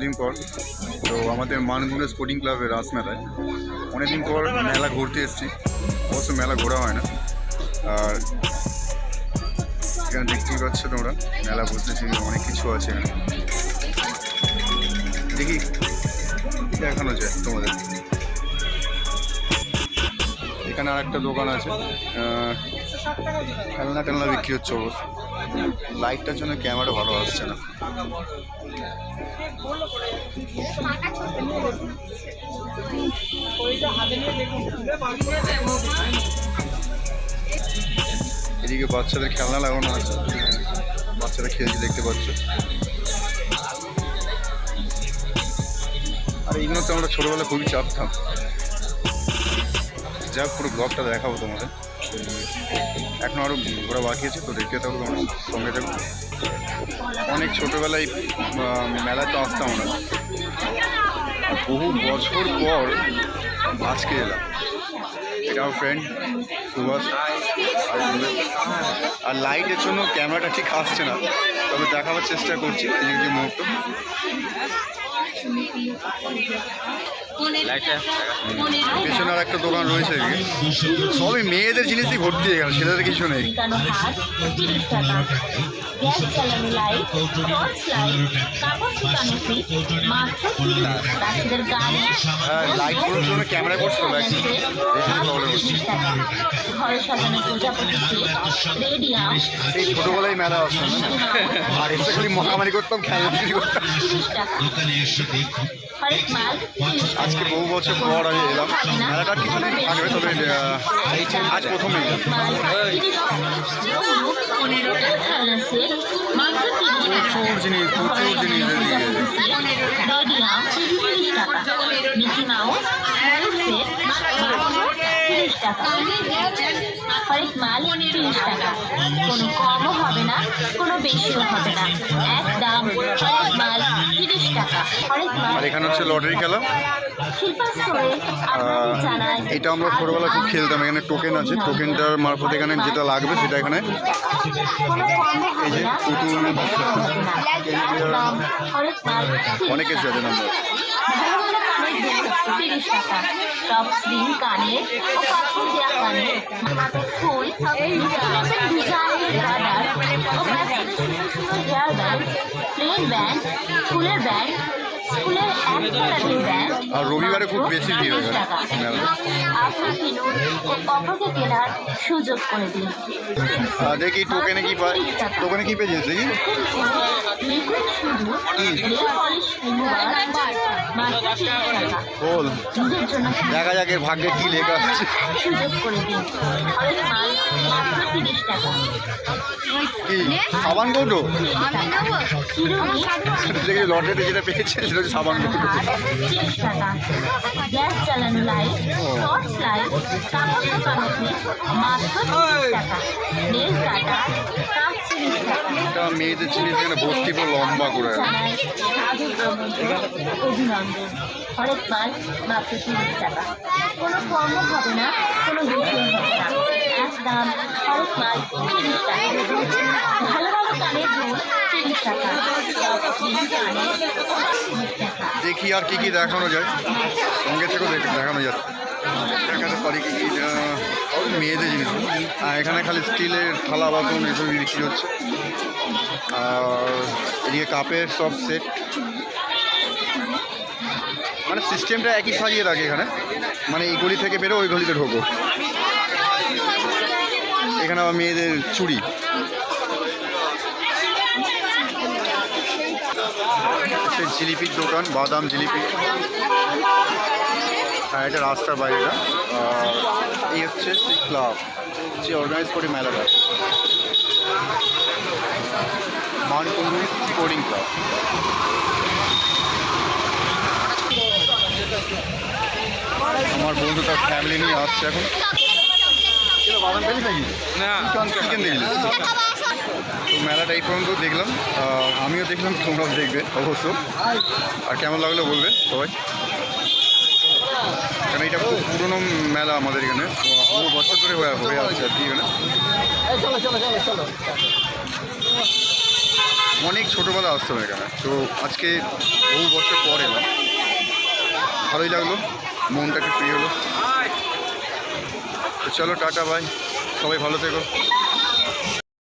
অনেকদিন পর। তো আমাদের মানভূমির স্পোর্টিং ক্লাবের রাসমেলায় অনেকদিন পর মেলা ঘুরতে এসেছি। অবশ্য মেলা ঘোরা হয় না। আর এখানে দেখতেই পাচ্ছ তোমরা, মেলা বসেছি, অনেক কিছু আছে এখানে। দেখি দেখানো যায় তোমাদের। এখানে আর একটা দোকান আছে, খেলনা টেলনা বিক্রি হচ্ছে। অবশ্য লাইটটার জন্য ক্যামেরা ভালো আসছে না। এদিকে বাচ্চাদের খেলনা লাগানো আছে, বাচ্চারা খেলছে দেখতে পাচ্ছ। আর এইগুলো তো আমরা ছোটোবেলায় খুবই চাপতাম। যাক, পুরো ব্লগটা দেখাবো তোমাদের। এখন আরও ঘোরা বাকি আছে, তো দেখতে থাকবো তোমরা, সঙ্গে থাকবো। অনেক ছোটোবেলায় মেলায় তো আসতাম না, আর বহু বছর পর আজকে এলাম। এটা আমার ফ্রেন্ড সুভাষ। আর লাইটের জন্য ক্যামেরাটা ঠিক আসছে না, তবে দেখাবার চেষ্টা করছি এই যে মুহূর্ত। পেছনে আর একটা দোকান রয়েছে, সবই মেয়েদের জিনিসই ভর্তি হয়ে গেল, ছেলেদের কিছু নেই। হ্যাঁ, লাইট করার জন্য ক্যামেরা করতে হবে, সেই ছোটবেলায় মেলা আসতাম আর এসে খালি মহামারি করতাম, খেলা বিক্রি করতাম। আজকে বহু বছর পর আমি এলাম। মেলাটা কিছুদিন থাকবে, তবে আজ প্রথম এলাম। প্রচুর জিনিস, প্রচুর জিনিস। হরেক মাল 30 টাকা, কোনো কমও হবে না, কোনো বেশিও হবে না, একদম হরেক মাল 30 টাকা। হরেক মাল। আর এখানে হচ্ছে লটারি খেলা। এটা আমরা ছোটোবেলা খুব খেলতাম। এখানে টোকেন আছে, টোকেনটার মারফত এখানে যেটা লাগবে সেটা এখানে এই যে পুতুল, অনেক কিছু আছে নাম্বার। 30 টাকা। টপস রিং কানের ও পাথর দেওয়া কানে, ফুল, ডিজাইনের রাডার ও হেয়ার ব্যান্ড, প্লেন ব্যান্ড, ফুলের ব্যান্ড, স্কুলের একতলার ব্যান্ড। আর রবিবারে খুব বেশি ভিড় হয়। আপনি কিনুন ও অপরকে কেনার সুযোগ করে দিন। দেখি টোকেনে কি পাই, টোকেনে কি পেয়েছিস দেখি। বল, দেখা যাক এর ভাগ্যে কি লেখা আছে। সুযোগ করে দিন। মাত্র 30 টাকা। কি সাবান কৌটো? দেখি লটারিতে যেটা পেয়েছে সেটা হচ্ছে সাবান কৌটো। 30 টাকা। গ্যাস জ্বালানো লাইট, টর্চ লাইট, কাপড় শুকানো ক্লিপ, মাত্র 30 টাকা। নেল কাটা, কাপ 30 টাকা। এটা মেয়েদের জিনিস, এখানে ভর্তি করে লম্বা করে। অভিনন্দন। হরেক মাল মাত্র 30 টাকা, কোনো কমও হবে না, কোনো বেশিও হবে না, একদম হরেক মাল 30 টাকা। ভালো ভালো কানের দুল 30 টাকা। দেখি আর কি কি দেখানো যায়, সঙ্গে থেকেও দেখানো যাচ্ছে। দেখাতে পারি কি কি মেয়েদের জিনিস। এখানে খালি স্টিলের থালা বাসন এসব বিক্রি হচ্ছে। আর এদিকে কাপের সব সেট, মানে সিস্টেমটা একই সাজিয়ে রাখে এখানে, মানে এই গলি থেকে বেরো ওই গলিতে ঢোকো। এখানে আবার মেয়েদের চুড়ি। সেই জিলিপির দোকান, বাদাম জিলিপি। হ্যাঁ, এটা রাস্তার বাইরেটা। আর এই হচ্ছে সেই ক্লাব যে অর্গানাইজ করে মেলাটা, মানকুণ্ডু স্পোর্টিং ক্লাব। আমার বন্ধু তার ফ্যামিলি নিয়ে আসছে এখন। বাদাম পেলি নাকি? না, চিকেন দেখলি? তো মেলাটা এই পর্যন্ত দেখলাম, আমিও দেখলাম, তোমরাও দেখবে অবশ্য। আর কেমন লাগলো বলবে সবাই, কারণ এটা খুব পুরনো মেলা আমাদের এখানে, বহু বছর ধরে হয়ে আসছে আর কি। এখানে অনেক ছোটোবেলা আসতাম এখানে, তো আজকে বহু বছর পর এলাম, ভালোই লাগলো, মনটাকে ফ্রি হলো। তো চলো টাটা বাই, সবাই ভালো থেকো।